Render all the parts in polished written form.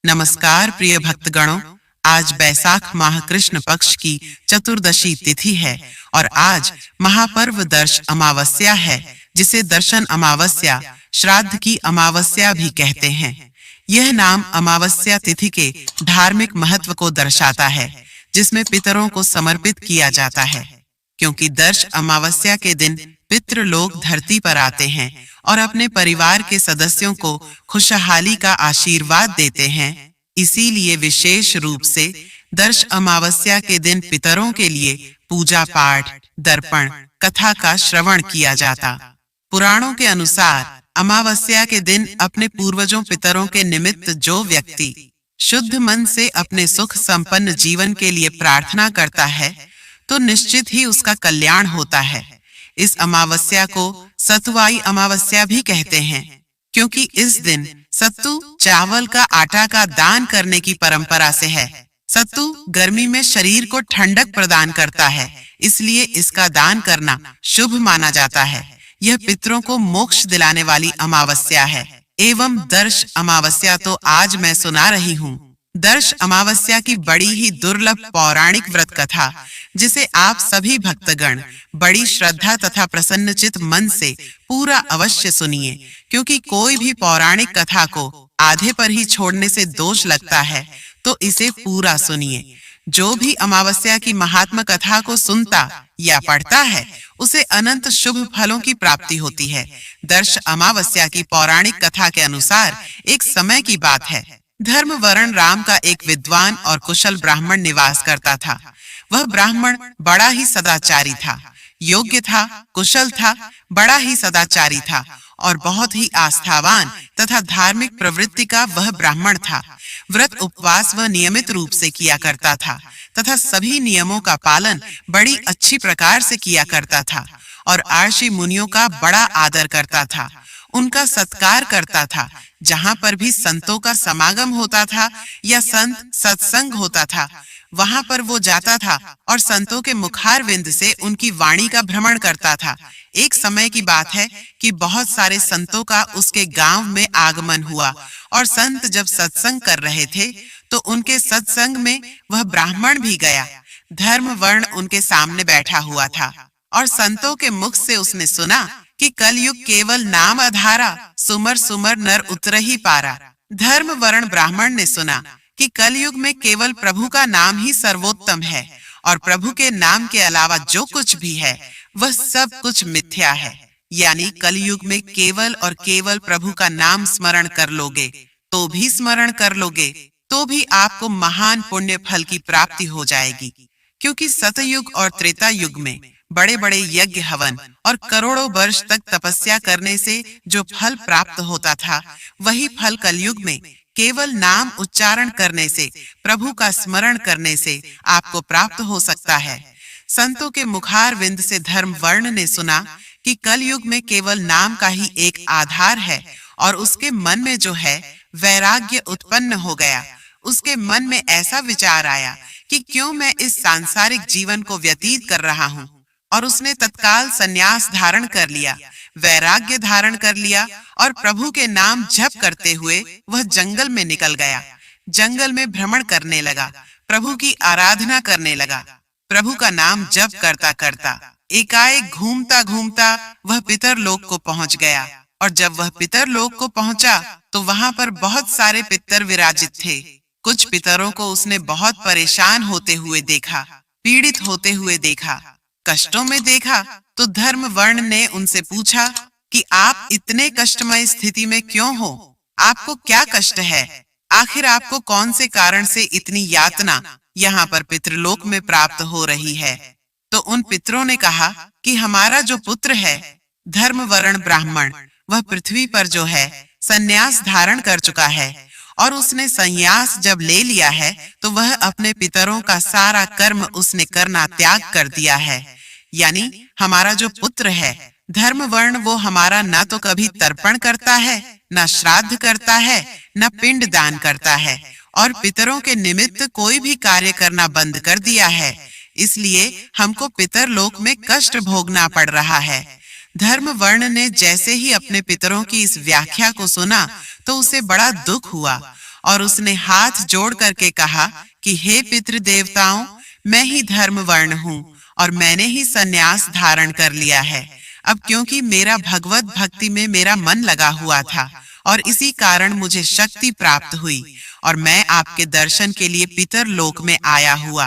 नमस्कार प्रिय भक्तगणों, आज बैसाख माह कृष्ण पक्ष की चतुर्दशी तिथि है और आज महापर्व दर्श अमावस्या है, जिसे दर्शन अमावस्या, श्राद्ध की अमावस्या भी कहते हैं। यह नाम अमावस्या तिथि के धार्मिक महत्व को दर्शाता है, जिसमें पितरों को समर्पित किया जाता है, क्योंकि दर्श अमावस्या के दिन पितृ लोग धरती पर आते हैं और अपने परिवार के सदस्यों को खुशहाली का आशीर्वाद देते हैं। इसीलिए विशेष रूप से दर्श अमावस्या के दिन पितरों के लिए पूजा पाठ, दर्पण, कथा का श्रवण किया जाता। पुराणों के अनुसार अमावस्या के दिन अपने पूर्वजों पितरों के निमित्त जो व्यक्ति शुद्ध मन से अपने सुख संपन्न जीवन के लिए प्रार्थना करता है, तो निश्चित ही उसका कल्याण होता है। इस अमावस्या को सतुवाई अमावस्या भी कहते हैं, क्योंकि इस दिन सत्तू चावल का आटा का दान करने की परंपरा से है। सत्तू गर्मी में शरीर को ठंडक प्रदान करता है, इसलिए इसका दान करना शुभ माना जाता है। यह पितरों को मोक्ष दिलाने वाली अमावस्या है। एवं दर्श अमावस्या तो आज मैं सुना रही हूँ। दर्श अमावस्या की बड़ी ही दुर्लभ पौराणिक व्रत कथा, जिसे आप सभी भक्तगण बड़ी श्रद्धा तथा प्रसन्नचित मन से पूरा अवश्य सुनिए, क्योंकि कोई भी पौराणिक कथा को आधे पर ही छोड़ने से दोष लगता है, तो इसे पूरा सुनिए। जो भी अमावस्या की महात्म कथा को सुनता या पढ़ता है, उसे अनंत शुभ फलों की प्राप्ति होती है। दर्श अमावस्या की पौराणिक कथा के अनुसार एक समय की बात है। धर्मवरण राम का एक विद्वान और कुशल ब्राह्मण निवास करता था। वह ब्राह्मण बड़ा ही सदाचारी था, योग्य था, कुशल था, बड़ा ही सदाचारी था और बहुत ही आस्थावान तथा धार्मिक प्रवृत्ति का वह ब्राह्मण था। व्रत उपवास वह नियमित रूप से किया करता था तथा सभी नियमों का पालन बड़ी अच्छी प्रकार से किया करता था और आर्षि मुनियों का बड़ा आदर करता था, उनका सत्कार करता था। जहाँ पर भी संतों का समागम होता था या संत सत्संग होता था, वहां पर वो जाता था और संतों के मुखारविंद से उनकी वाणी का भ्रमण करता था। एक समय की बात है कि बहुत सारे संतों का उसके गांव में आगमन हुआ और संत जब सत्संग कर रहे थे, तो उनके सत्संग में वह ब्राह्मण भी गया। धर्म वर्ण उनके सामने बैठा हुआ था और संतों के मुख से उसने सुना कि कलयुग केवल नाम आधारा, सुमर सुमर नर उतर ही पारा। धर्म वर्ण ब्राह्मण ने सुना कि कलयुग में केवल प्रभु का नाम ही सर्वोत्तम है और प्रभु के नाम के अलावा जो कुछ भी है वह सब कुछ मिथ्या है। यानी कलयुग में केवल और केवल प्रभु का नाम स्मरण कर लोगे तो भी स्मरण कर लोगे तो भी आपको महान पुण्य फल की प्राप्ति हो जाएगी, क्योंकि सतयुग और त्रेता युग में बड़े बड़े यज्ञ हवन और करोड़ों वर्ष तक तपस्या करने से जो फल प्राप्त होता था, वही फल कलयुग में केवल नाम उच्चारण करने से, प्रभु का स्मरण करने से आपको प्राप्त हो सकता है। संतों के मुखारविंद से धर्म वर्ण ने सुना कि कलयुग में केवल नाम का ही एक आधार है और उसके मन में जो है वैराग्य उत्पन्न हो गया। उसके मन में ऐसा विचार आया कि क्यों मैं इस सांसारिक जीवन को व्यतीत कर रहा हूँ, और उसने तत्काल संन्यास धारण कर लिया, वैराग्य धारण कर लिया और प्रभु के नाम जप करते हुए वह जंगल में निकल गया। जंगल में भ्रमण करने लगा, प्रभु की आराधना करने लगा। प्रभु का नाम जप करता करता एकाएक घूमता घूमता वह पितर लोक को पहुंच गया और जब वह पितर लोक को पहुंचा तो वहां पर बहुत सारे पितर विराजित थे। कुछ पितरों को उसने बहुत परेशान होते हुए देखा, पीड़ित होते हुए देखा, कष्टों में देखा। तो धर्म वर्ण ने उनसे पूछा कि आप इतने कष्टमय स्थिति में क्यों हो? आपको क्या कष्ट है? आखिर आपको कौन से कारण से इतनी यातना यहाँ पर पितृलोक में प्राप्त हो रही है? तो उन पितरों ने कहा कि हमारा जो पुत्र है धर्म वर्ण ब्राह्मण, वह पृथ्वी पर जो है संन्यास धारण कर चुका है और उसने संन्यास जब ले लिया है तो वह अपने पितरों का सारा कर्म उसने करना त्याग कर दिया है। यानी हमारा जो पुत्र है धर्म वर्ण, वो हमारा न तो कभी तर्पण करता है, न श्राद्ध करता है, न पिंड दान करता है और पितरों के निमित्त कोई भी कार्य करना बंद कर दिया है। इसलिए हमको पितर लोक में कष्ट भोगना पड़ रहा है। धर्म वर्ण ने जैसे ही अपने पितरों की इस व्याख्या को सुना तो उसे बड़ा दुख हुआ और उसने हाथ जोड़ करके कहा कि हे पितृ देवताओं, मैं ही धर्म वर्ण हूँ और मैंने ही सन्यास धारण कर लिया है। अब क्योंकि मेरा भगवत भक्ति में मेरा मन लगा हुआ था और इसी कारण मुझे शक्ति प्राप्त हुई और मैं आपके दर्शन के लिए पितर लोक में आया हुआ।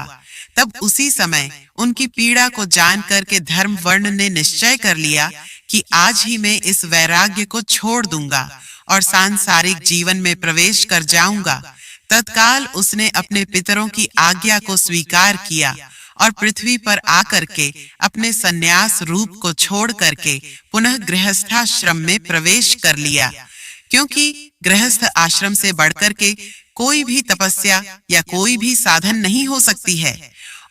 तब उसी समय उनकी पीड़ा को जान करके धर्म वर्ण ने निश्चय कर लिया कि आज ही मैं इस वैराग्य को छोड़ दूंगा और सांसारिक जीवन में प्रवेश कर जाऊंगा। तत्काल उसने अपने पितरों की आज्ञा को स्वीकार किया और पृथ्वी पर आकर के अपने सन्यास रूप को छोड़ करके पुनः गृहस्थाश्रम में प्रवेश कर लिया, क्योंकि गृहस्थ आश्रम से बढ़कर के कोई भी तपस्या या कोई भी साधन नहीं हो सकती है।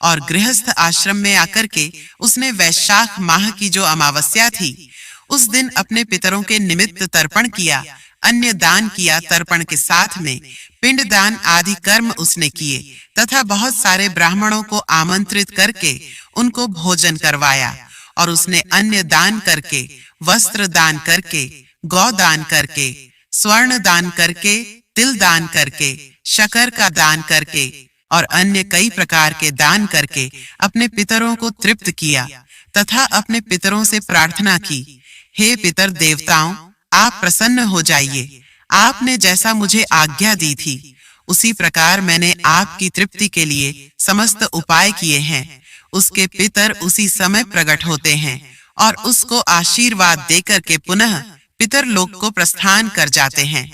और गृहस्थ आश्रम में आकर के उसने वैशाख माह की जो अमावस्या थी, उस दिन अपने पितरों के निमित्त तर्पण किया, अन्य दान किया, तर्पण के साथ में पिंड दान आदि कर्म उसने किए तथा बहुत सारे ब्राह्मणों को आमंत्रित करके उनको भोजन करवाया। और उसने अन्य दान करके, वस्त्र दान करके, गौ दान करके, स्वर्ण दान करके, तिल दान करके, शकर का दान करके और अन्य कई प्रकार के दान करके अपने पितरों को तृप्त किया तथा अपने पितरों से प्रार्थना की, हे पितर देवताओं, आप प्रसन्न हो जाइए। आपने जैसा मुझे आज्ञा दी थी उसी प्रकार मैंने आपकी तृप्ति के लिए समस्त उपाय किए हैं। उसके पितर उसी समय प्रकट होते हैं और उसको आशीर्वाद देकर के पुनः पितर लोक को प्रस्थान कर जाते हैं।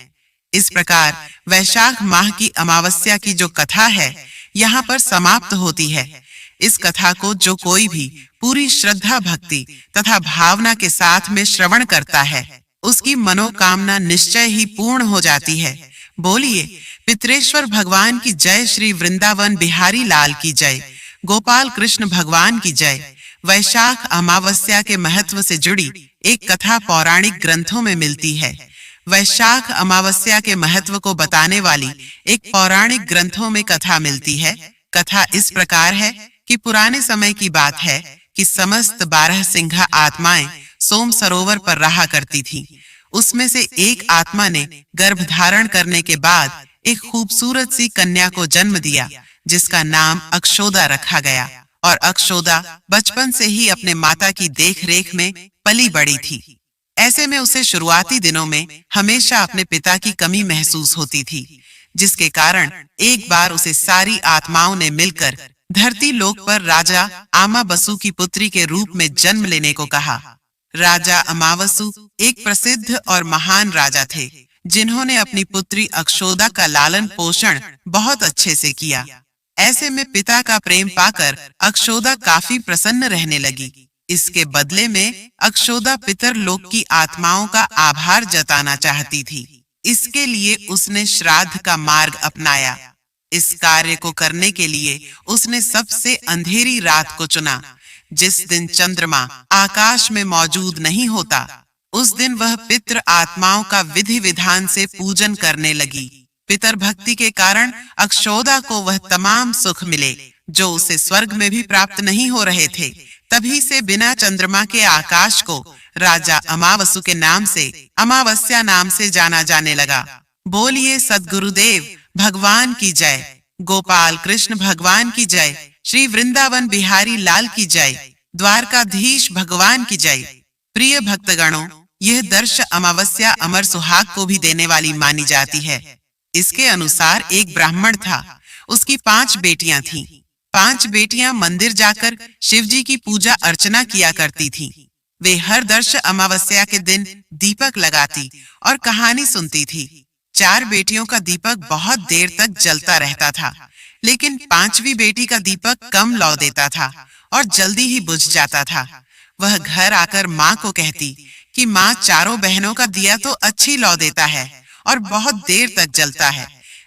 इस प्रकार वैशाख माह की अमावस्या की जो कथा है यहाँ पर समाप्त होती है। इस कथा को जो कोई भी पूरी श्रद्धा भक्ति तथा भावना के साथ में श्रवण करता है उसकी मनोकामना निश्चय ही पूर्ण हो जाती है। बोलिए पितरेश्वर भगवान की जय, श्री वृंदावन बिहारी लाल की जय, गोपाल कृष्ण भगवान की जय। वैशाख अमावस्या के महत्व से जुड़ी एक कथा पौराणिक ग्रंथों में मिलती है। वैशाख अमावस्या के महत्व को बताने वाली एक पौराणिक ग्रंथों में कथा मिलती है। कथा इस प्रकार है कि पुराने समय की बात है कि समस्त 12 सिंहा आत्माएं सोम सरोवर पर रहा करती थी। उसमें से एक आत्मा ने गर्भ धारण करने के बाद एक खूबसूरत सी कन्या को जन्म दिया जिसका नाम अक्षोदा रखा गया। और अक्षोदा बचपन से ही अपने माता की देखरेख में पली बड़ी थी। ऐसे में उसे शुरुआती दिनों में हमेशा अपने पिता की कमी महसूस होती थी, जिसके कारण एक बार उसे सारी आत्माओं ने मिलकर धरती लोक पर राजा अमावसु की पुत्री के रूप में जन्म लेने को कहा। राजा अमावसु एक प्रसिद्ध और महान राजा थे जिन्होंने अपनी पुत्री अक्षोदा का लालन पोषण बहुत अच्छे से किया। ऐसे में पिता का प्रेम पाकर अक्षोदा काफी प्रसन्न रहने लगी। इसके बदले में अक्षोदा पितर लोक की आत्माओं का आभार जताना चाहती थी। इसके लिए उसने श्राद्ध का मार्ग अपनाया। इस कार्य को करने के लिए उसने सबसे अंधेरी रात को चुना, जिस दिन चंद्रमा आकाश में मौजूद नहीं होता। उस दिन वह पितृ आत्माओं का विधि विधान से पूजन करने लगी। पितर भक्ति के कारण अक्षोदा को वह तमाम सुख मिले जो उसे स्वर्ग में भी प्राप्त नहीं हो रहे थे। तभी से बिना चंद्रमा के आकाश को राजा अमावसु के नाम से अमावस्या नाम से जाना जाने लगा। बोलिए सद्गुरुदेव भगवान की जय, गोपाल कृष्ण भगवान की जय, श्री वृंदावन बिहारी लाल की जय, द्वारकाधीश भगवान की जय। प्रिय भक्तगणों, यह दर्श अमावस्या अमर सुहाग को भी देने वाली मानी जाती है। इसके अनुसार एक ब्राह्मण था, उसकी 5 बेटियां थीं। 5 बेटियां मंदिर जाकर शिव जी की पूजा अर्चना किया करती थीं। वे हर दर्श अमावस्या के दिन दीपक लगाती और कहानी सुनती थी। 4 बेटियों का दीपक बहुत देर तक जलता रहता था, लेकिन 5वीं बेटी का दीपक कम लौ देता था और जल्दी ही बुझ जाता था। वह घर आकर माँ को कहती कि माँ, चारों बहनों का दिया तो अच्छी लौ देता है और बहुत देर तक जलता है,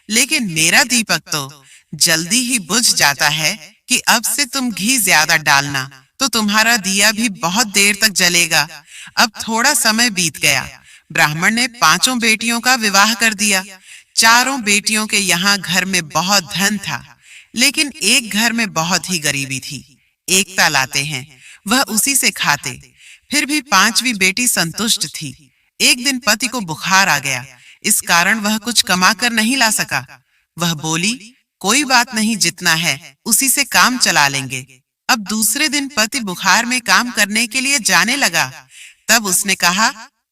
लेकिन मेरा दीपक तो जल्दी ही बुझ जाता है कि अब से तुम घी ज्यादा डालना तो तुम्हारा दिया भी बहुत देर तक जलेगा। अब थोड़ा समय बीत गया। ब्राह्मण ने 5 बेटियों का विवाह कर दिया। 4 बेटियों के यहाँ घर में बहुत धन था, लेकिन एक घर में बहुत ही गरीबी थी। एकता लाते हैं, वह उसी से खाते। फिर भी 5वीं बेटी संतुष्ट थी। एक दिन पति को बुखार आ गया। इस कारण वह कुछ कमा कर नहीं ला सका। वह बोली, कोई बात नहीं, जितना है उसी से काम चला लेंगे। अब दूसरे दिन पति बुखार में काम करने के लिए जाने लगा। तब उसने कहा,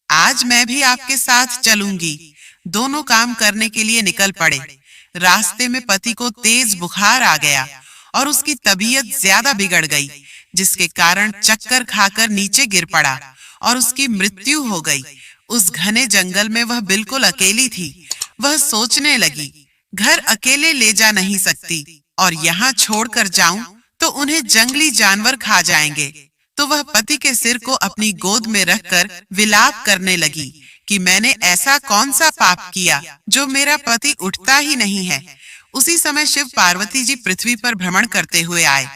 आज मैं भी आपके साथ चलूंगी। दोनों काम करने के लिए निकल पड़े। रास्ते में पति को तेज बुखार आ गया और उसकी तबीयत ज्यादा बिगड़ गई, जिसके कारण चक्कर खाकर नीचे गिर पड़ा और उसकी मृत्यु हो गई। उस घने जंगल में वह बिल्कुल अकेली थी। वह सोचने लगी, घर अकेले ले जा नहीं सकती और यहाँ छोड़कर जाऊं तो उन्हें जंगली जानवर खा जाएंगे। तो वह पति के सिर को अपनी गोद में रखकर विलाप करने लगी कि मैंने ऐसा कौन सा पाप किया जो मेरा पति उठता ही नहीं है। उसी समय शिव पार्वती जी पृथ्वी पर भ्रमण करते हुए आए।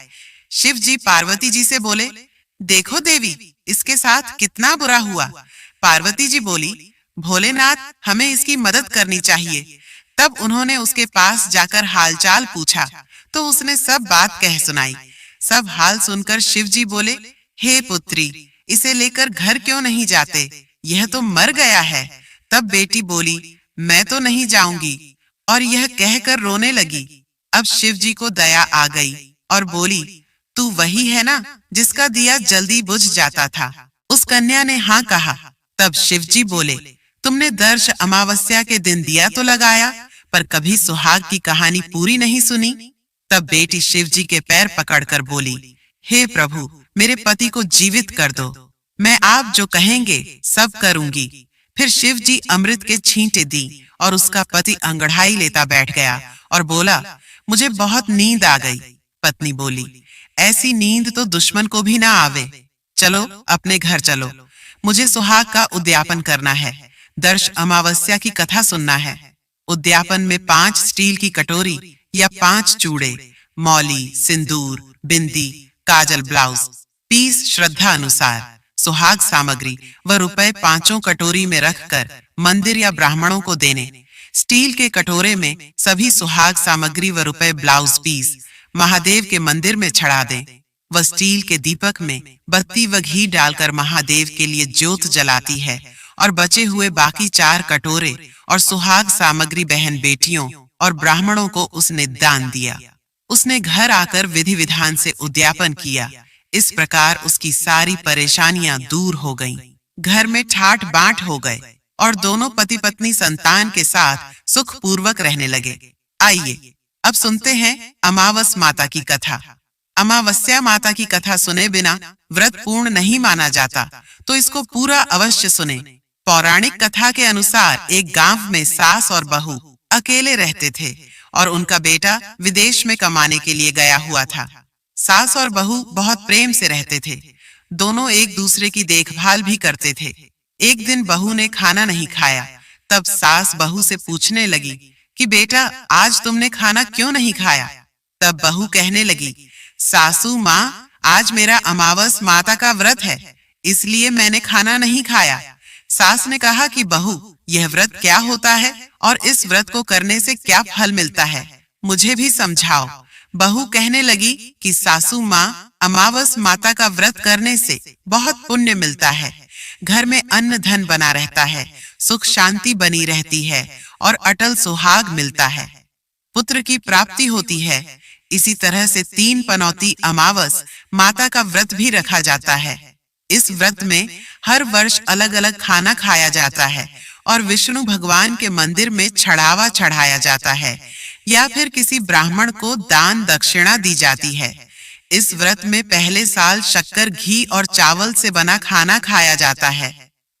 शिव जी पार्वती जी से बोले, देखो देवी, इसके साथ कितना बुरा हुआ। पार्वती जी बोली, भोलेनाथ, हमें इसकी मदद करनी चाहिए। तब उन्होंने उसके पास जाकर हालचाल पूछा तो उसने सब बात कह सुनाई। सब हाल सुनकर शिव जी बोले, हे पुत्री, इसे लेकर घर क्यों नहीं जाते? यह तो मर गया है। तब बेटी बोली, मैं तो नहीं जाऊंगी, और यह कहकर रोने लगी। अब शिव जी को दया आ गई और बोली, तू वही है ना जिसका दिया जल्दी बुझ जाता था? उस कन्या ने हाँ कहा। तब शिव जी बोले, तुमने दर्श अमावस्या के दिन दिया तो लगाया, पर कभी सुहाग की कहानी पूरी नहीं सुनी। तब बेटी शिव जी के पैर पकड़कर बोली, हे प्रभु, मेरे पति को जीवित कर दो। मैं आप जो कहेंगे सब करूंगी। फिर शिव जी अमृत के छींटे दी और उसका पति अंगड़ाई लेता बैठ गया और बोला, मुझे बहुत नींद आ गई। पत्नी बोली, ऐसी नींद तो दुश्मन को भी ना आवे। चलो अपने घर चलो, मुझे सुहाग का उद्यापन करना है। दर्श अमावस्या की कथा सुनना है। उद्यापन में 5 स्टील की कटोरी या 5 चूड़े, मौली, सिंदूर, बिंदी, काजल, ब्लाउज, पीस श्रद्धा अनुसार, सुहाग सामग्री व रुपए 5 कटोरी में रखकर मंदिर या ब्राह्मणों को देने। स्टील के कटोरे में सभी सुहाग सामग्री व रुपए, ब्लाउज पीस महादेव के मंदिर में चढ़ा दें। वह स्टील के दीपक में बत्ती व घी डालकर महादेव के लिए ज्योत जलाती है और बचे हुए बाकी 4 कटोरे और सुहाग सामग्री बहन बेटियों और ब्राह्मणों को उसने दान दिया। उसने घर आकर विधि विधान से उद्यापन किया। इस प्रकार उसकी सारी परेशानियां दूर हो गईं। घर में ठाट बांट हो गए और दोनों पति पत्नी संतान के साथ सुख पूर्वक रहने लगे। आइए अब सुनते हैं अमावस माता की कथा। अमावस्या माता की कथा सुने बिना व्रत पूर्ण नहीं माना जाता, तो इसको पूरा अवश्य सुने। पौराणिक कथा के अनुसार एक गांव में सास और बहू अकेले रहते थे और उनका बेटा विदेश में कमाने के लिए गया हुआ था। सास और बहू बहुत प्रेम से रहते थे। दोनों एक दूसरे की देखभाल भी करते थे। एक दिन बहू ने खाना नहीं खाया। तब सास बहू से पूछने लगी कि बेटा, आज तुमने खाना क्यों नहीं खाया? तब बहू कहने लगी, सासू माँ, आज मेरा अमावस माता का व्रत है, इसलिए मैंने खाना नहीं खाया। सास ने कहा कि बहू, यह व्रत क्या होता है और इस व्रत को करने से क्या फल मिलता है, मुझे भी समझाओ। बहू कहने लगी कि सासू माँ, अमावस माता का व्रत करने से बहुत पुण्य मिलता है। घर में अन्न धन बना रहता है, सुख शांति बनी रहती है और अटल सुहाग मिलता है। पुत्र की प्राप्ति होती है। इसी तरह से 3 पनौती अमावस माता का व्रत भी रखा जाता है। इस व्रत में हर वर्ष अलग अलग खाना खाया जाता है और विष्णु भगवान के मंदिर में चढ़ावा चढ़ाया जाता है या फिर किसी ब्राह्मण को दान दक्षिणा दी जाती है। इस व्रत में पहले साल शक्कर, घी और चावल से बना खाना खाया जाता है।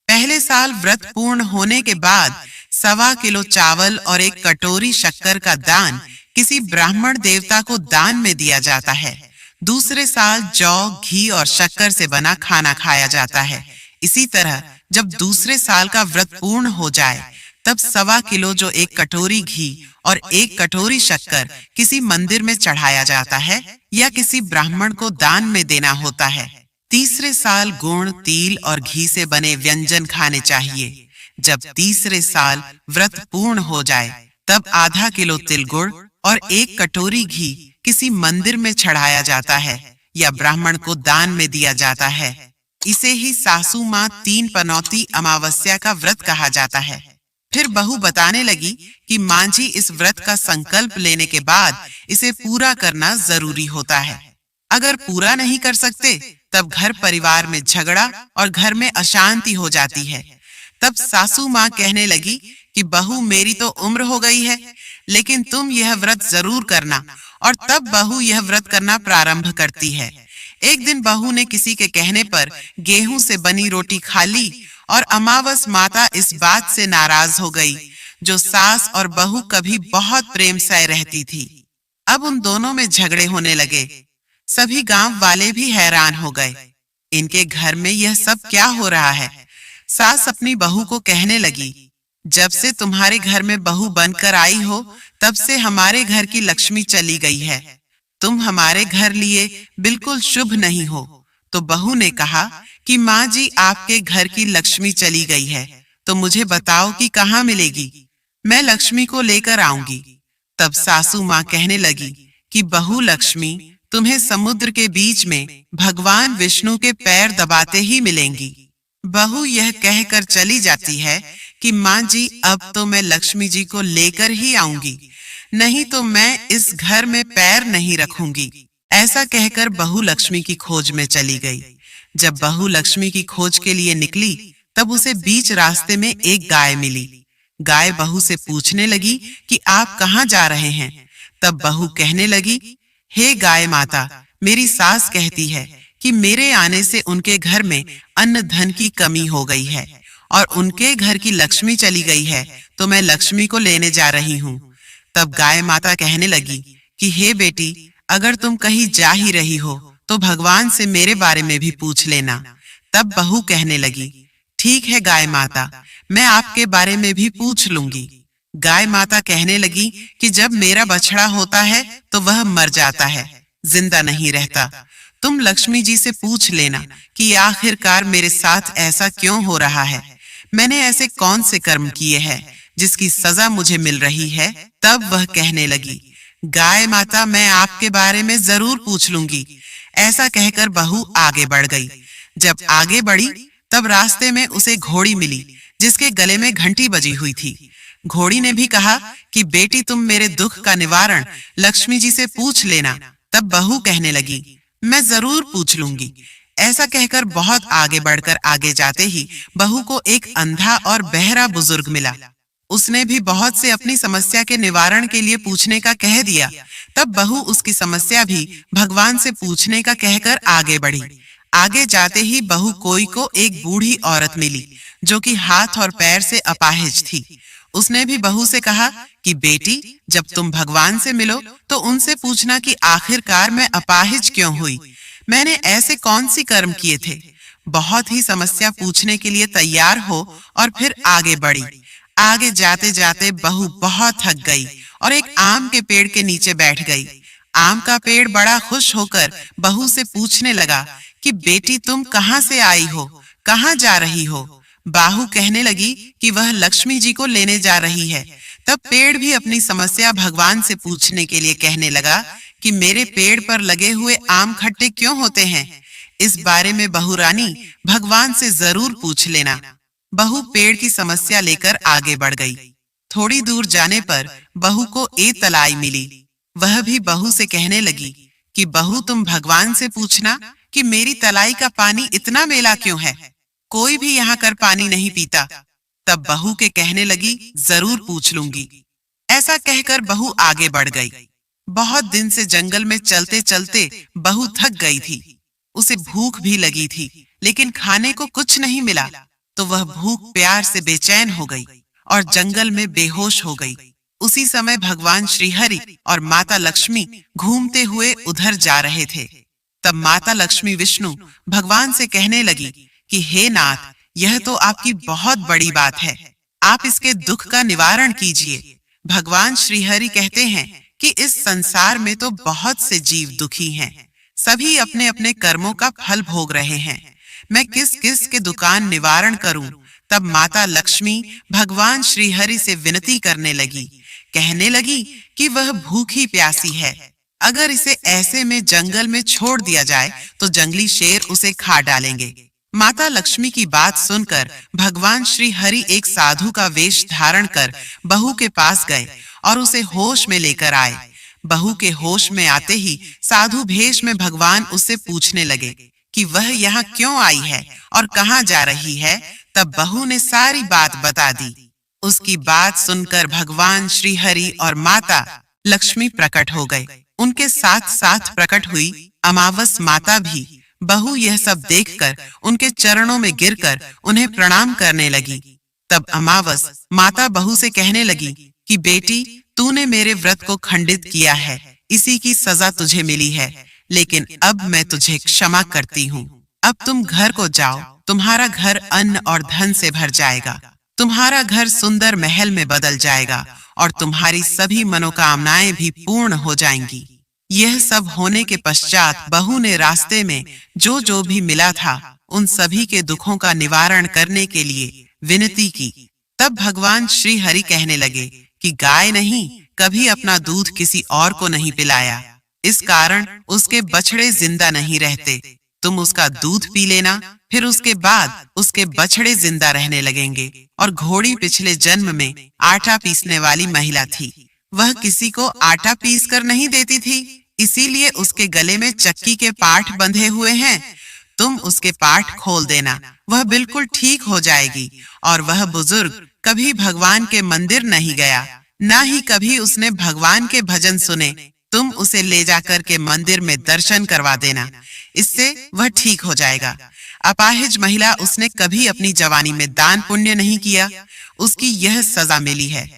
पहले साल व्रत पूर्ण होने के बाद 1.25 किलो चावल और 1 कटोरी शक्कर का दान किसी ब्राह्मण देवता को दान में दिया जाता है। दूसरे साल जौ, घी और शक्कर से बना खाना खाया जाता है। इसी तरह जब दूसरे साल का व्रत पूर्ण हो जाए, तब 1.25 किलो जो 1 कटोरी घी और 1 कटोरी शक्कर किसी मंदिर में चढ़ाया जाता है या किसी ब्राह्मण को दान में देना होता है। तीसरे साल गुड़, तिल और घी से बने व्यंजन खाने चाहिए। जब तीसरे साल व्रत पूर्ण हो जाए, तब आधा किलो तिल गुड़ और 1 कटोरी घी किसी मंदिर में चढ़ाया जाता है या ब्राह्मण को दान में दिया जाता है। इसे ही सासू माँ 3 पनौती अमावस्या का व्रत कहा जाता है। फिर बहू बताने लगी कि मांझी इस व्रत का संकल्प लेने के बाद इसे पूरा करना जरूरी होता है। अगर पूरा नहीं कर सकते तब घर परिवार में झगड़ा और घर में अशांति हो जाती है। तब सासू माँ कहने लगी कि बहू मेरी तो उम्र हो गई है, लेकिन तुम यह व्रत जरूर करना। और तब बहू यह व्रत करना प्रारंभ करती है। एक दिन बहू ने किसी के कहने पर गेहूं से बनी रोटी खा ली और अमावस माता इस बात से नाराज हो गई, जो सास और बहू कभी बहुत प्रेम से रहती थी। अब उन दोनों में झगड़े होने लगे। सभी गांव वाले भी हैरान हो गए, इनके घर में यह सब क्या हो रहा है। सास अपनी बहू को कहने लगी, जब से तुम्हारे घर में बहू बनकर आई हो तब से हमारे घर की लक्ष्मी चली गई है। तुम हमारे घर लिए बिल्कुल शुभ नहीं हो। तो बहू ने कहा कि माँ जी आपके घर की लक्ष्मी चली गई है, तो मुझे बताओ कि कहाँ मिलेगी, मैं लक्ष्मी को लेकर आऊंगी। तब सासू माँ कहने लगी कि बहू लक्ष्मी तुम्हें समुद्र के बीच में भगवान विष्णु के पैर दबाते ही मिलेंगी। बहू यह कहकर चली जाती है कि माँ जी अब तो मैं लक्ष्मी जी को लेकर ही आऊंगी, नहीं तो मैं इस घर में पैर नहीं रखूंगी। ऐसा कहकर बहू लक्ष्मी की खोज में चली गई। जब बहू लक्ष्मी की खोज के लिए निकली तब उसे बीच रास्ते में एक गाय मिली। गाय बहू से पूछने लगी कि आप कहाँ जा रहे हैं। तब बहू कहने लगी, हे गाय माता, मेरी सास कहती है कि मेरे आने से उनके घर में अन्न धन की कमी हो गई है और उनके घर की लक्ष्मी चली गई है, तो मैं लक्ष्मी को लेने जा रही हूँ। तब गाय माता कहने लगी कि हे बेटी, अगर तुम कहीं जा ही रही हो तो भगवान से मेरे बारे में भी पूछ लेना। तब बहू कहने लगी, ठीक है गाय माता, मैं आपके बारे में भी पूछ लूंगी। गाय माता कहने लगी कि जब मेरा बछड़ा होता है तो वह मर जाता है, जिंदा नहीं रहता। तुम लक्ष्मी जी से पूछ लेना कि आखिरकार मेरे साथ ऐसा क्यों हो रहा है, मैंने ऐसे कौन से कर्म किए हैं जिसकी सजा मुझे मिल रही है। तब वह कहने लगी, गाय माता, मैं आपके बारे में जरूर पूछ लूंगी। ऐसा कहकर बहू आगे बढ़ गई। जब आगे बढ़ी तब रास्ते में उसे घोड़ी मिली जिसके गले में घंटी बजी हुई थी। घोड़ी ने भी कहा कि बेटी, तुम मेरे दुख का निवारण लक्ष्मी जी से पूछ लेना। तब बहू कहने लगी, मैं जरूर पूछ लूंगी। ऐसा कहकर बहुत आगे बढ़कर आगे जाते ही बहू को एक अंधा और बहरा बुजुर्ग मिला। उसने भी बहुत से अपनी समस्या के निवारण के लिए पूछने का कह दिया। तब बहू उसकी समस्या भी भगवान से पूछने का कहकर आगे बढ़ी। आगे जाते ही बहू को एक बूढ़ी औरत मिली जो कि हाथ और पैर से अपाहिज थी। उसने भी बहू से कहा कि बेटी, जब तुम भगवान से मिलो तो उनसे पूछना कि आखिरकार मैं अपाहिज क्यों हुई, मैंने ऐसे कौन सी कर्म किए थे। बहुत ही समस्या पूछने के लिए तैयार हो और फिर आगे बढ़ी। आगे जाते जाते बहू बहुत थक गई और एक आम के पेड़ के नीचे बैठ गई। आम का पेड़ बड़ा खुश होकर बहू से पूछने लगा कि बेटी, तुम कहाँ से आई हो, कहाँ जा रही हो। बहू कहने लगी कि वह लक्ष्मी जी को लेने जा रही है। तब पेड़ भी अपनी समस्या भगवान से पूछने के लिए कहने लगा कि मेरे पेड़ पर लगे हुए आम खट्टे क्यों होते हैं, इस बारे में बहू रानी भगवान से जरूर पूछ लेना। बहू पेड़ की समस्या लेकर आगे बढ़ गई। थोड़ी दूर जाने पर बहू को एक तलाई मिली। वह भी बहू से कहने लगी कि बहू, तुम भगवान से पूछना कि मेरी तलाई का पानी इतना मेला क्यों है, कोई भी यहाँ कर पानी नहीं पीता। तब बहू के कहने लगी, जरूर पूछ लूंगी। ऐसा कहकर बहू आगे बढ़ गई। बहुत दिन से जंगल में चलते चलते बहू थक गई थी। उसे भूख भी लगी थी, लेकिन खाने को कुछ नहीं मिला। तो वह भूख प्यार से बेचैन हो गई और जंगल में बेहोश हो गई। उसी समय भगवान श्री हरि और माता लक्ष्मी घूमते हुए उधर जा रहे थे। तब माता लक्ष्मी विष्णु भगवान से कहने लगी कि हे नाथ, यह तो आपकी बहुत बड़ी बात है, आप इसके दुख का निवारण कीजिए। भगवान श्री हरि कहते हैं कि इस संसार में तो बहुत से जीव दुखी हैं, सभी अपने अपने कर्मों का फल भोग रहे हैं, मैं किस किस के दुकान निवारण करूं। तब माता लक्ष्मी भगवान श्री हरि से विनती करने लगी, कहने लगी कि वह भूखी प्यासी है, अगर इसे ऐसे में जंगल में छोड़ दिया जाए तो जंगली शेर उसे खा डालेंगे। माता लक्ष्मी की बात सुनकर भगवान श्री हरि एक साधु का वेश धारण कर बहू के पास गए और उसे होश में लेकर आए। बहू के होश में आते ही साधु भेष में भगवान उससे पूछने लगे कि वह यहाँ क्यों आई है और कहाँ जा रही है। तब बहू ने सारी बात बता दी। उसकी बात सुनकर भगवान श्री हरि और माता लक्ष्मी प्रकट हो गए। उनके साथ साथ प्रकट हुई अमावस माता भी। बहू यह सब देखकर उनके चरणों में गिरकर उन्हें प्रणाम करने लगी। तब अमावस माता बहू से कहने लगी कि बेटी, तूने मेरे व्रत को खंडित किया है, इसी की सजा तुझे मिली है, लेकिन अब मैं तुझे क्षमा करती हूँ। अब तुम घर को जाओ, तुम्हारा घर अन्न और धन से भर जाएगा, तुम्हारा घर सुंदर महल में बदल जाएगा और तुम्हारी सभी मनोकामनाएं भी पूर्ण हो जाएंगी। यह सब होने के पश्चात बहू ने रास्ते में जो जो भी मिला था उन सभी के दुखों का निवारण करने के लिए विनती की। तब भगवान श्री हरि कहने लगे कि गाय नहीं, कभी अपना दूध किसी और को नहीं पिलाया, इस कारण उसके बछड़े जिंदा नहीं रहते। तुम उसका दूध पी लेना, फिर उसके बाद उसके बछड़े जिंदा रहने लगेंगे। और घोड़ी पिछले जन्म में आटा पीसने वाली महिला थी। वह किसी को आटा पीस कर नहीं देती थी, इसीलिए उसके गले में चक्की के पाठ बंधे हुए हैं। तुम उसके पाठ खोल देना, वह बिल्कुल ठीक हो जाएगी। और वह बुजुर्ग कभी भगवान के मंदिर नहीं गया, ना ही कभी उसने भगवान के भजन सुने। तुम उसे ले जाकर के मंदिर में दर्शन करवा देना, इससे वह ठीक हो जाएगा। अपाहिज महिला, उसने कभी अपनी जवानी में दान पुण्य नहीं किया, उसकी यह सजा मिली है।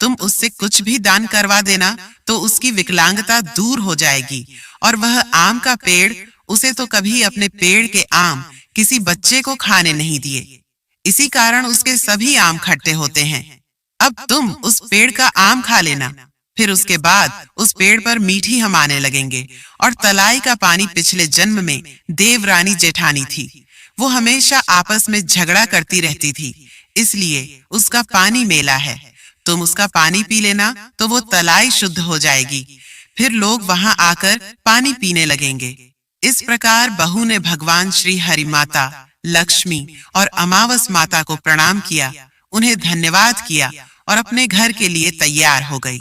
तुम उससे कुछ भी दान करवा देना तो उसकी विकलांगता दूर हो जाएगी। और वह आम का पेड़, उसे तो कभी अपने पेड़ के आम किसी बच्चे को खाने नहीं दिए, इसी कारण उसके सभी आम खट्टे होते हैं। अब तुम उस पेड़ का आम खा लेना, फिर उसके बाद उस पेड़ पर मीठी हम आने लगेंगे। और तलाई का पानी पिछले जन्म में देवरानी जेठानी थी, वो हमेशा आपस में झगड़ा करती रहती थी, इसलिए उसका पानी मेला है। तुम उसका पानी पी लेना तो वो तलाई शुद्ध हो जाएगी, फिर लोग वहां आकर पानी पीने लगेंगे। इस प्रकार बहू ने भगवान श्री हरि माता लक्ष्मी और अमावस माता को प्रणाम किया, उन्हें धन्यवाद किया और अपने घर के लिए तैयार हो गई।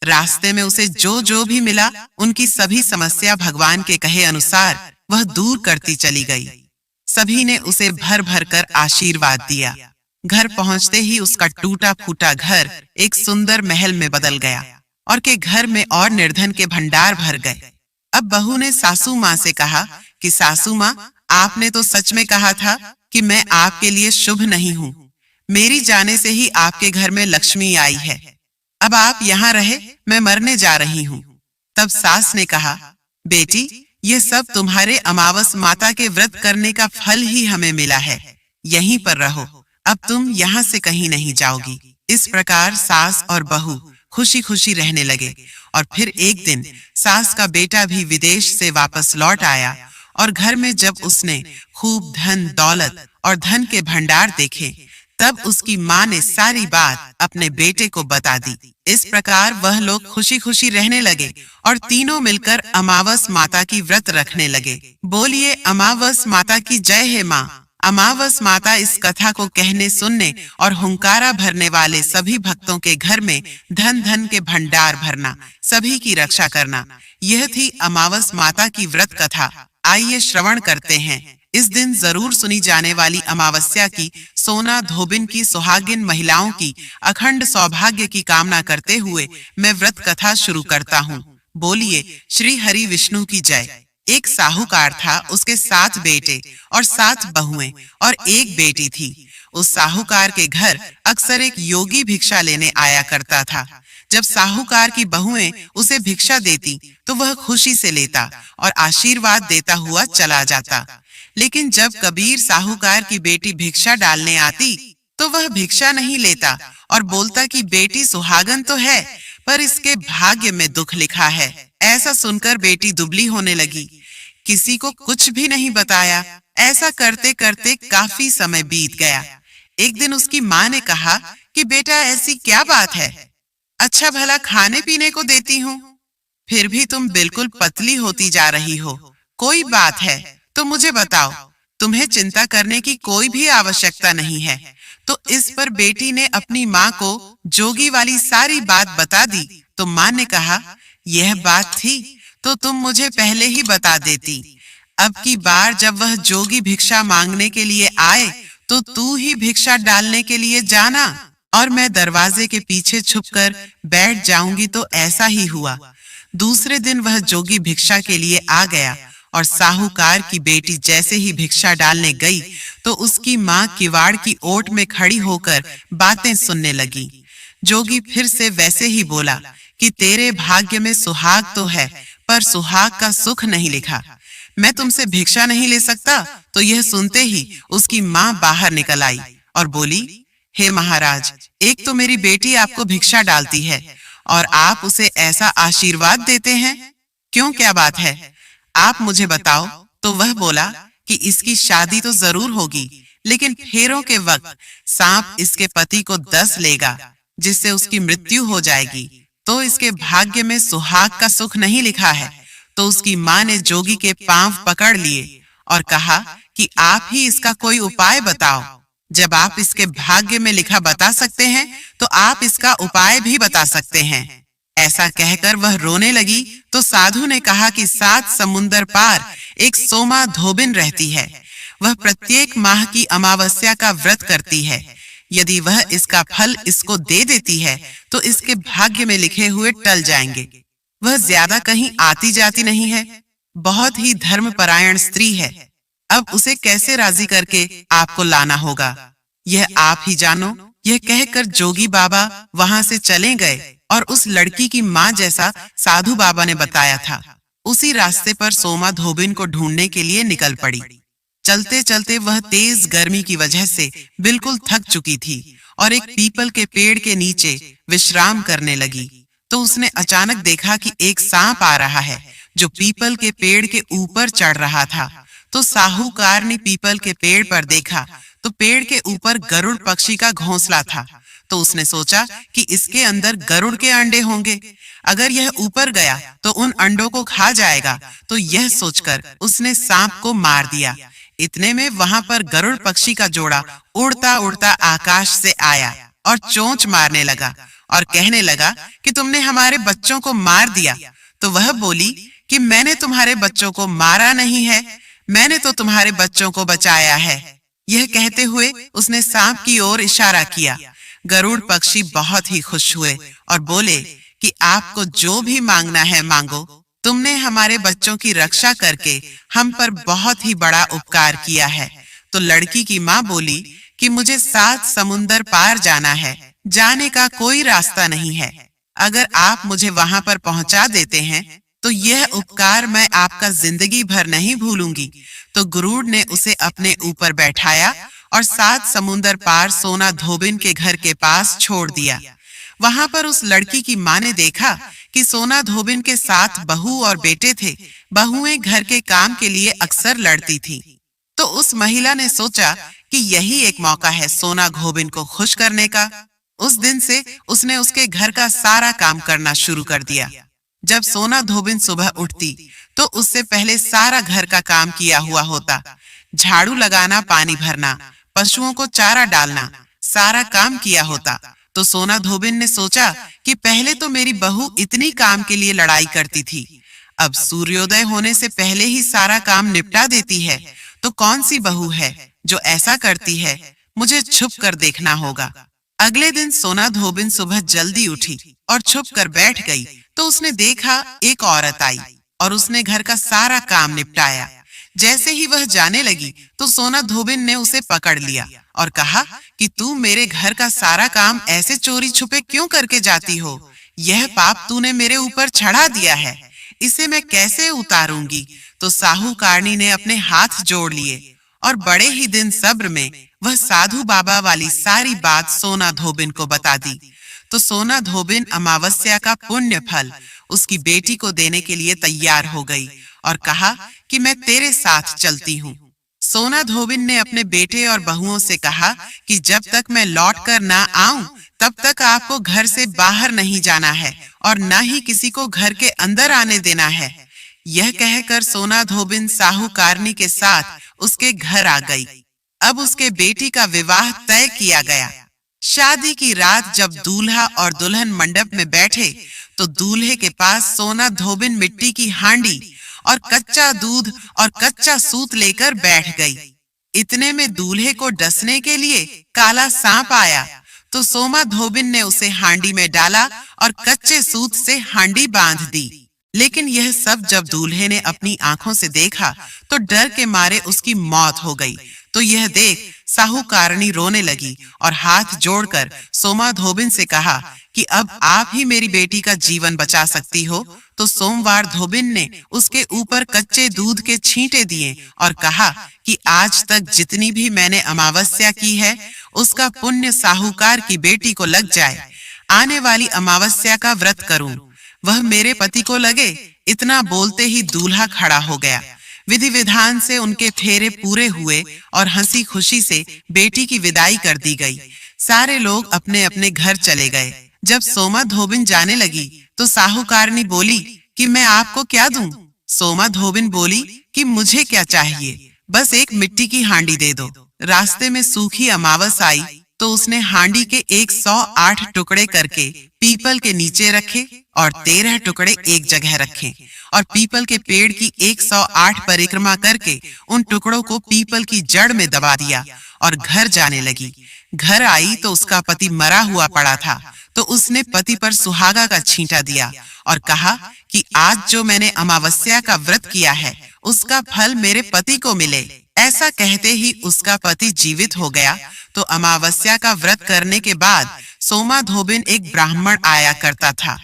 रास्ते में उसे जो जो भी मिला, उनकी सभी समस्या भगवान के कहे अनुसार वह दूर करती चली गई। सभी ने उसे भर भर कर आशीर्वाद दिया। घर पहुंचते ही उसका टूटा फूटा घर एक सुंदर महल में बदल गया और के घर में और निर्धन के भंडार भर गए। अब बहू ने सासू माँ से कहा कि सासू माँ, आपने तो सच में कहा था कि मैं आपके लिए शुभ नहीं हूँ। मेरी जाने से ही आपके घर में लक्ष्मी आई है। अब आप यहाँ रहे, मैं मरने जा रही हूँ। तब सास ने कहा, बेटी, ये सब तुम्हारे अमावस माता के व्रत करने का फल ही हमें मिला है, यहीं पर रहो, अब तुम यहाँ से कहीं नहीं जाओगी। इस प्रकार सास और बहू खुशी खुशी रहने लगे। और फिर एक दिन सास का बेटा भी विदेश से वापस लौट आया और घर में जब उसने खूब धन दौलत और धन के भंडार देखे, तब उसकी माँ ने सारी बात अपने बेटे को बता दी। इस प्रकार वह लोग खुशी खुशी रहने लगे और तीनों मिलकर अमावस माता की व्रत रखने लगे। बोलिए अमावस माता की जय है माँ। अमावस माता इस कथा को कहने सुनने और हुंकारा भरने वाले सभी भक्तों के घर में धन धन के भंडार भरना, सभी की रक्षा करना, यह थी अमावस माता की व्रत कथा। आइए श्रवण करते हैं। इस दिन जरूर सुनी जाने वाली अमावस्या की सोना धोबिन की सुहागिन महिलाओं की अखंड सौभाग्य की कामना करते हुए मैं व्रत कथा शुरू करता हूँ। बोलिए श्री हरि विष्णु की जय। एक साहूकार था, उसके 7 बेटे और 7 बहुएं और एक बेटी थी। उस साहूकार के घर अक्सर एक योगी भिक्षा लेने आया करता था। जब साहूकार की बहुएं उसे भिक्षा देती तो वह खुशी से लेता और आशीर्वाद देता हुआ चला जाता। लेकिन जब कबीर साहूकार की बेटी भिक्षा डालने आती तो वह भिक्षा नहीं लेता और बोलता कि बेटी सुहागन तो है, पर इसके भाग्य में दुख लिखा है। ऐसा सुनकर बेटी दुबली होने लगी, किसी को कुछ भी नहीं बताया। ऐसा करते करते काफी समय बीत गया। एक दिन उसकी माँ ने कहा कि बेटा, ऐसी क्या बात है, अच्छा भला खाने पीने को देती हूँ, फिर भी तुम बिल्कुल पतली होती जा रही हो। कोई बात है तो मुझे बताओ, तुम्हें चिंता करने की कोई भी आवश्यकता नहीं है। तो इस पर बेटी ने अपनी माँ को जोगी वाली सारी बात बता दी। तो माँ ने कहा, यह बात थी तो तुम मुझे पहले ही बता देती। अब की बार जब वह जोगी भिक्षा मांगने के लिए आए तो तू ही भिक्षा डालने के लिए जाना, और मैं दरवाजे के पीछे छुपकर बैठ जाऊंगी। तो ऐसा ही हुआ। दूसरे दिन वह जोगी भिक्षा के लिए आ गया, और साहूकार की बेटी जैसे ही भिक्षा डालने गई तो उसकी माँ किवाड़ की ओट में खड़ी होकर बातें सुनने लगी। जोगी फिर से वैसे ही बोला कि तेरे भाग्य में सुहाग तो है, पर सुहाग का सुख नहीं लिखा। मैं तुमसे भिक्षा नहीं ले सकता। तो यह सुनते ही उसकी माँ बाहर निकल आई और बोली, हे महाराज, एक तो मेरी बेटी आपको भिक्षा डालती है और आप उसे ऐसा आशीर्वाद देते हैं। क्यों, क्या बात है? आप मुझे बताओ। तो वह बोला कि इसकी शादी तो जरूर होगी, लेकिन फेरों के वक्त सांप इसके पति को 10 लेगा, जिससे उसकी मृत्यु हो जाएगी। तो इसके भाग्य में सुहाग का सुख नहीं लिखा है। तो उसकी माँ ने जोगी के पांव पकड़ लिए और कहा कि आप ही इसका कोई उपाय बताओ। जब आप इसके भाग्य में लिखा बता सकते हैं तो आप इसका उपाय भी बता सकते हैं। ऐसा कहकर वह रोने लगी। तो साधु ने कहा कि 7 समुंदर पार एक सोमा धोबिन रहती है। वह प्रत्येक माह की अमावस्या का व्रत करती है। यदि वह इसका फल इसको दे देती है तो इसके भाग्य में लिखे हुए टल जाएंगे। वह ज्यादा कहीं आती जाती नहीं है, बहुत ही धर्मपरायण स्त्री है। अब उसे कैसे राजी करके आपको लाना होगा, यह आप ही जानो। यह कहकर जोगी बाबा वहां से चले गए और उस लड़की की माँ जैसा साधु बाबा ने बताया था उसी रास्ते पर सोमा धोबिन को ढूंढने के लिए निकल पड़ी। चलते चलते वह तेज गर्मी की वजह से बिल्कुल थक चुकी थी और एक पीपल के पेड़ के नीचे विश्राम करने लगी। तो उसने अचानक देखा कि एक सांप आ रहा है जो पीपल के पेड़ के ऊपर चढ़ रहा था। तो साहूकार ने पीपल के पेड़ पर देखा तो पेड़ के ऊपर गरुड़ पक्षी का घोंसला था। तो उसने सोचा कि इसके अंदर गरुड़ के अंडे होंगे। अगर यह ऊपर गया तो उन अंडों को खा जाएगा। तो यह सोचकर उसने सांप को मार दिया। इतने में वहां पर गरुड़ पक्षी का जोड़ा उड़ता उड़ता आकाश से आया और चोंच मारने लगा और कहने लगा कि तुमने हमारे बच्चों को मार दिया। तो वह बोली कि मैंने तुम्हारे बच्चों को मारा नहीं है, मैंने तो तुम्हारे बच्चों को बचाया है। यह कहते हुए उसने सांप की ओर इशारा किया। गरुड़ पक्षी बहुत ही खुश हुए और बोले कि आपको जो भी मांगना है मांगो। तुमने हमारे बच्चों की रक्षा करके हम पर बहुत ही बड़ा उपकार किया है। तो लड़की की माँ बोली कि मुझे 7 समुंदर पार जाना है, जाने का कोई रास्ता नहीं है। अगर आप मुझे वहां पर पहुंचा देते हैं तो यह उपकार मैं आपका जिंदगी भर नहीं भूलूंगी। तो गरुड़ ने उसे अपने ऊपर बैठाया और 7 समुंदर पार सोना धोबिन के घर के पास छोड़ दिया। वहां पर उस लड़की की माँ ने देखा कि सोना धोबिन के साथ बहू और बेटे थे। बहुएं घर के काम के लिए अक्सर लड़ती थी। तो उस महिला ने सोचा कि यही एक मौका है सोना धोबिन को खुश करने का। उस दिन से उसने उसके घर का सारा काम करना शुरू कर दिया। जब सोना धोबिन सुबह उठती तो उससे पहले सारा घर का काम किया हुआ होता। झाड़ू लगाना, पानी भरना, पशुओं को चारा डालना, सारा काम किया होता। तो सोना धोबिन ने सोचा कि पहले तो मेरी बहू इतनी काम के लिए लड़ाई करती थी, अब सूर्योदय होने से पहले ही सारा काम निपटा देती है। तो कौन सी बहू है जो ऐसा करती है, मुझे छुप कर देखना होगा। अगले दिन सोना धोबिन सुबह जल्दी उठी और छुप कर बैठ गई। तो उसने देखा एक औरत आई और उसने घर का सारा काम निपटाया। जैसे ही वह जाने लगी तो सोना धोबिन ने उसे पकड़ लिया और कहा कि तू मेरे घर का सारा काम ऐसे चोरी छुपे क्यों करके जाती हो? यह पाप तूने मेरे ऊपर चढ़ा दिया है, इसे मैं कैसे उतारूंगी? तो साहूकारनी ने अपने हाथ जोड़ लिए और बड़े ही दिन सब्र में वह साधु बाबा वाली सारी बात सोना धोबिन को बता दी। तो सोना धोबिन अमावस्या का पुण्य फल उसकी बेटी को देने के लिए तैयार हो गई और कहा कि मैं तेरे साथ चलती हूँ। सोना धोबिन ने अपने बेटे और बहुओं से कहा कि जब तक मैं लौट कर ना आऊं तब तक आपको घर से बाहर नहीं जाना है और न ही किसी को घर के अंदर आने देना है। यह कहकर सोना धोबिन साहूकारनी के साथ उसके घर आ गई। अब उसके बेटी का विवाह तय किया गया। शादी की रात जब दूल्हा और दुल्हन मंडप में बैठे तो दूल्हे के पास सोना धोबिन मिट्टी की हांडी और कच्चा दूध और कच्चा सूत लेकर बैठ गई। इतने में दूल्हे को डसने के लिए काला सांप आया तो सोमा धोबिन ने उसे हांडी में डाला और कच्चे सूत से हांडी बांध दी। लेकिन यह सब जब दूल्हे ने अपनी आंखों से देखा तो डर के मारे उसकी मौत हो गई। तो यह देख साहूकारनी रोने लगी और हाथ जोड़कर सोमा धोबिन से कहा कि अब आप ही मेरी बेटी का जीवन बचा सकती हो। तो सोमवार धोबिन ने उसके ऊपर कच्चे दूध के छींटे दिए और कहा कि आज तक जितनी भी मैंने अमावस्या की है उसका पुण्य साहूकार की बेटी को लग जाए। आने वाली अमावस्या का व्रत करूं, वह मेरे पति को लगे। इतना बोलते ही दूल्हा खड़ा हो गया। विधि विधान से उनके फेरे पूरे हुए और हंसी खुशी से बेटी की विदाई कर दी गई। सारे लोग अपने अपने घर चले गए। जब सोमा धोबिन जाने लगी तो साहूकारनी बोली कि मैं आपको क्या दूं? सोमा धोबिन बोली कि मुझे क्या चाहिए, बस एक मिट्टी की हांडी दे दो। रास्ते में सूखी अमावस आई तो उसने हांडी के 108 टुकड़े करके पीपल के नीचे रखे और 13 टुकड़े एक जगह रखे और पीपल के पेड़ की 108 परिक्रमा करके उन टुकड़ों को पीपल की जड़ में दबा दिया और घर जाने लगी। घर आई तो उसका पति मरा हुआ पड़ा था तो उसने पति पर सुहागा का छींटा दिया और कहा कि आज जो मैंने अमावस्या का व्रत किया है उसका फल मेरे पति को मिले। ऐसा कहते ही उसका पति जीवित हो गया। तो अमावस्या का व्रत करने के बाद सोमा धोबिन एक ब्राह्मण आया करता था।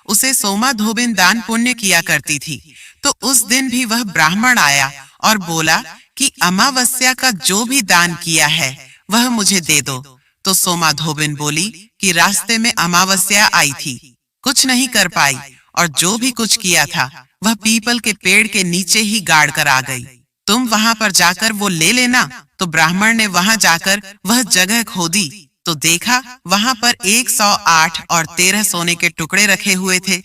उसे सोमा धोबिन दान पुण्य किया करती थी। तो उस दिन भी वह ब्राह्मण आया और बोला कि अमावस्या का जो भी दान किया है वह मुझे दे दो। तो सोमा धोबिन बोली कि रास्ते में अमावस्या आई थी, कुछ नहीं कर पाई और जो भी कुछ किया था वह पीपल के पेड़ के नीचे ही गाड़ कर आ गई। तुम वहां पर जाकर वो ले लेना। तो ब्राह्मण ने वहां जाकर वह जगह खोदी तो देखा वहां पर 108 और 13 सोने के टुकड़े रखे हुए थे।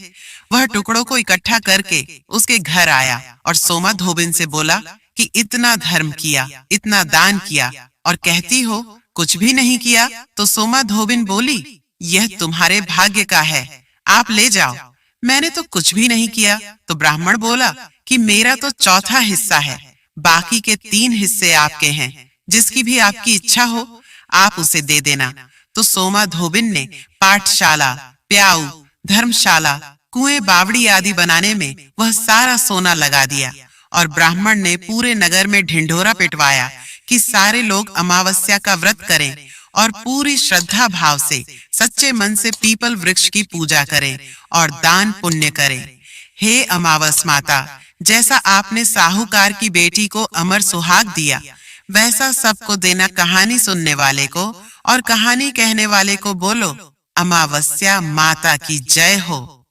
वह टुकड़ों को इकट्ठा करके उसके घर आया और सोमा धोबिन से बोला कि इतना धर्म किया, इतना दान किया और कहती हो कुछ भी नहीं किया। तो सोमा धोबिन बोली यह तुम्हारे भाग्य का है, आप ले जाओ, मैंने तो कुछ भी नहीं किया। तो ब्राह्मण बोला कि मेरा तो चौथा हिस्सा है, बाकी के 3 हिस्से आपके हैं, जिसकी भी आपकी इच्छा हो आप उसे दे देना। तो सोमा धोबिन ने पाठशाला, प्याऊ, धर्मशाला, कुएं, बावड़ी आदि बनाने में वह सारा सोना लगा दिया और ब्राह्मण ने पूरे नगर में ढिंढोरा पिटवाया कि सारे लोग अमावस्या का व्रत करें और पूरी श्रद्धा भाव से सच्चे मन से पीपल वृक्ष की पूजा करें और दान पुण्य करें। हे अमावस माता, जैसा आपने साहूकार की बेटी को अमर सुहाग दिया वैसा सबको देना। कहानी सुनने वाले को और कहानी कहने वाले को बोलो अमावस्या माता की जय हो।